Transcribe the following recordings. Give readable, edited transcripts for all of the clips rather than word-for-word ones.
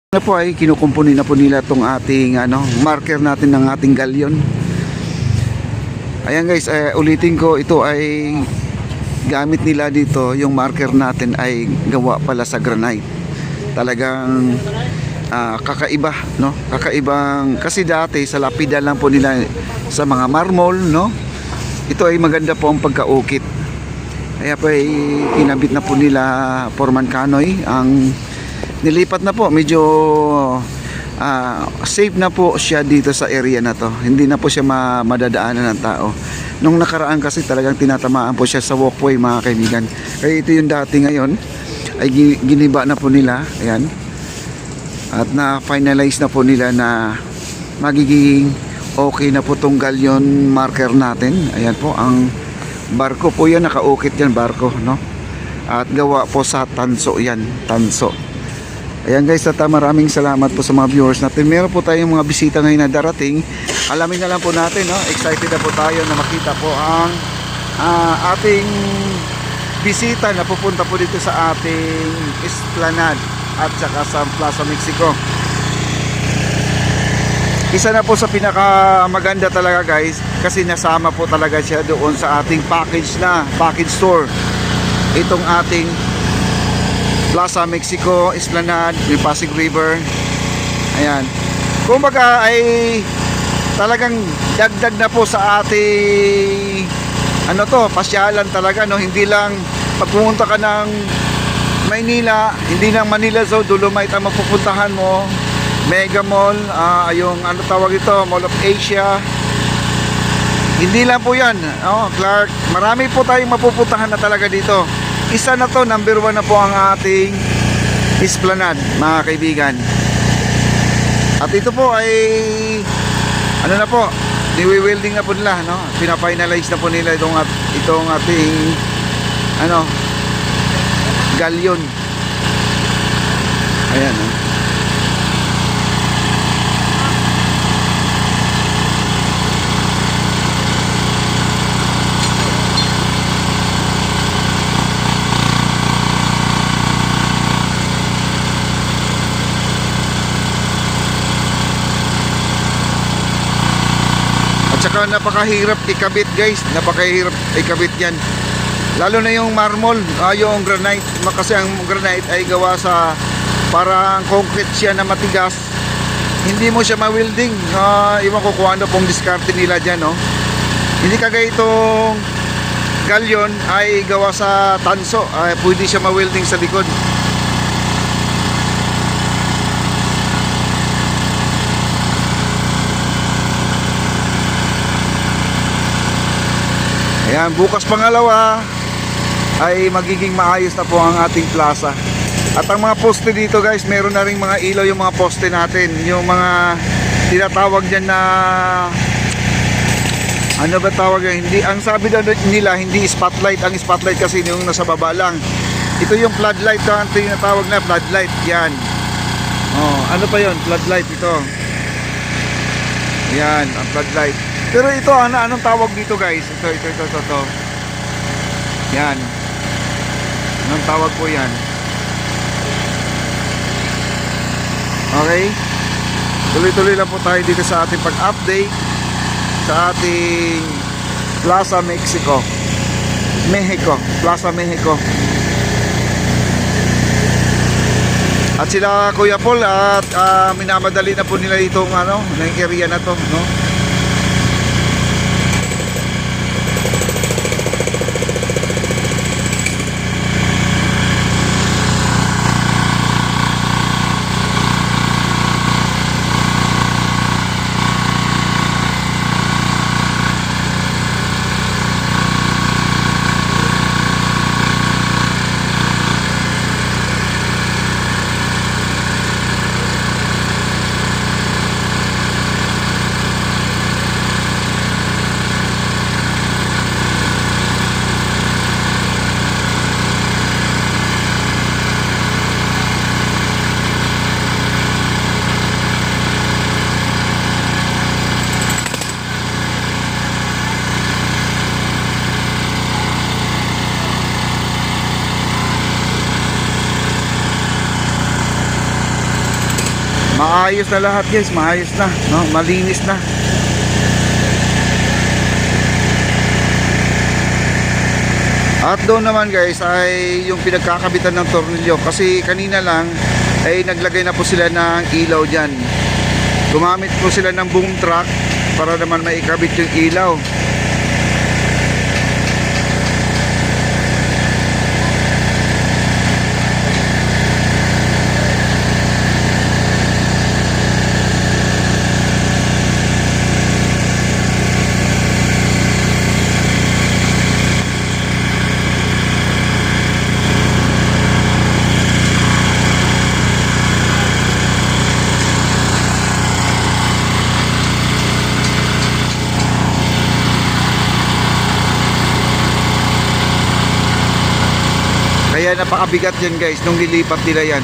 Na po ay kinukumpuni na po nila tong ating marker natin ng ating galyon. Ayan guys, ulitin ko, ito ay gamit nila dito. Yung marker natin ay gawa pala sa granite. Talagang kakaiba, no? Kakaibang, kasi dati sa lapida lang po nila sa mga marmol, no? Ito ay maganda po ang pagkaukit. Kaya po ay kinabit na po nila Foreman Kanoy. Ang nilipat na po, medyo safe na po siya dito sa area na to. Hindi na po siya madadaanan ng tao. Nung nakaraan kasi talagang tinatamaan po siya sa walkway, mga kaibigan. Kaya ito yung dati, ngayon ay giniba na po nila. Ayan. At na-finalize na po nila na magiging okay na po tong galyon marker natin. Ayan po, ang barko po yan, nakaukit yan, barko, no? At gawa po sa tanso yan, tanso. Ayan guys, at maraming salamat po sa mga viewers natin. Meron po tayong mga bisita ngayon na darating. Alamin na lang po natin, no? Excited na po tayo na makita po ang ating bisita na pupunta po dito sa ating Esplanade at saka sa Plaza Mexico. Isa na po sa pinakamaganda talaga guys, kasi nasama po talaga siya doon sa ating package store. Itong ating Plaza Mexico, Esplanade, yung Pasig River. Ayan. Kumbaga ay talagang dagdag na po sa ating pasyalan talaga, no? Hindi lang pag pumunta ka ng Maynila, hindi lang Manila Zoo, Dolomite ang mapupuntahan mo. Mega Mall, yung tawag ito, Mall of Asia. Hindi lang po yan, Clark. Marami po tayong mapupuntahan na talaga dito. Isa na to, number 1 na po ang ating Esplanade, mga kaibigan. At ito po ay na po, niwi-welding na po nila, no? Pina-finalize na po nila itong ating galyon. Ayan, no? At saka napakahirap ikabit guys, napakahirap ikabit yan. Lalo na yung marmol, yung granite, kasi ang granite ay gawa sa parang concrete siya na matigas. Hindi mo siya ma-welding. Iwan ko kung ano pong diskarte nila dyan, no? Hindi kagaya itong galyon ay gawa sa tanso, pwede siya ma-welding sa likod. Ayan, bukas pangalawa ay magiging maayos na po ang ating plaza. At ang mga poste dito guys, meron na ring mga ilaw yung mga poste natin. Yung mga tinatawag dyan na ba tawag yan? Hindi, ang sabi daw nila, hindi spotlight. Ang spotlight kasi yung nasa baba lang. Ito yung floodlight, ang tinatawag na floodlight. Yan. Ano pa yun? Floodlight ito. Yan, ang floodlight. Pero ito, anong tawag dito guys? Ito. Yan. Anong tawag po yan? Okay. Tuloy-tuloy lang po tayo dito sa ating pag-update sa ating Plaza Mexico. Plaza Mexico. At sila Kuya Paul at minamadali na po nila itong ng area na to, no? Maayos na lahat guys, maayos na, no? Malinis na. At doon naman guys ay yung pinagkakabitan ng tornilyo, kasi kanina lang ay naglagay na po sila ng ilaw dyan. Gumamit po sila ng boom truck para naman maikabit yung ilaw. Kaya napakabigat yan guys nung nilipat nila yan.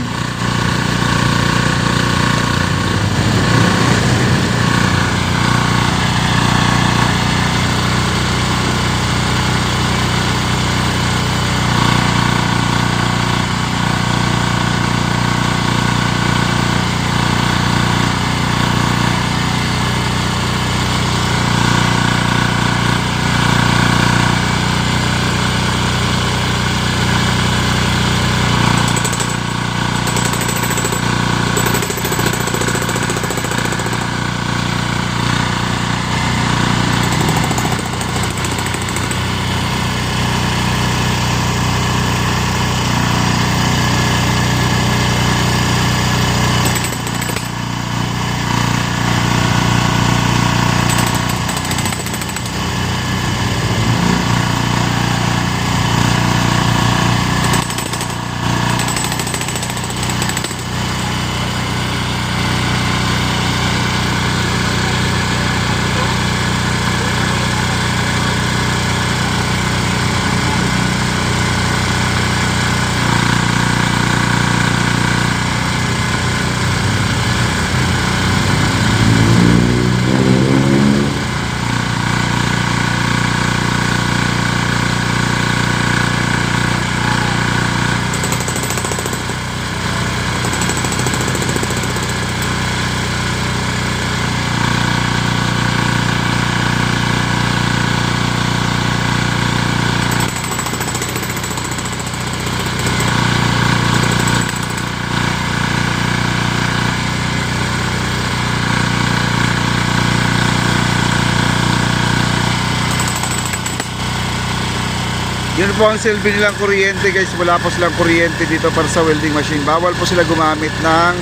Yun po ang silbi nilang kuryente guys. Wala po silang kuryente dito para sa welding machine. Bawal po sila gumamit ng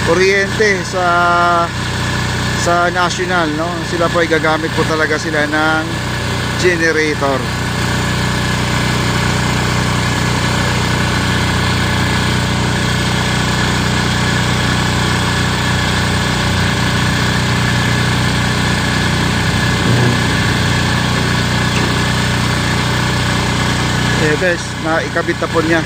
kuryente sa national, no? Sila po ay gagamit po talaga sila ng generator. Eh guys, naikabit na po niya.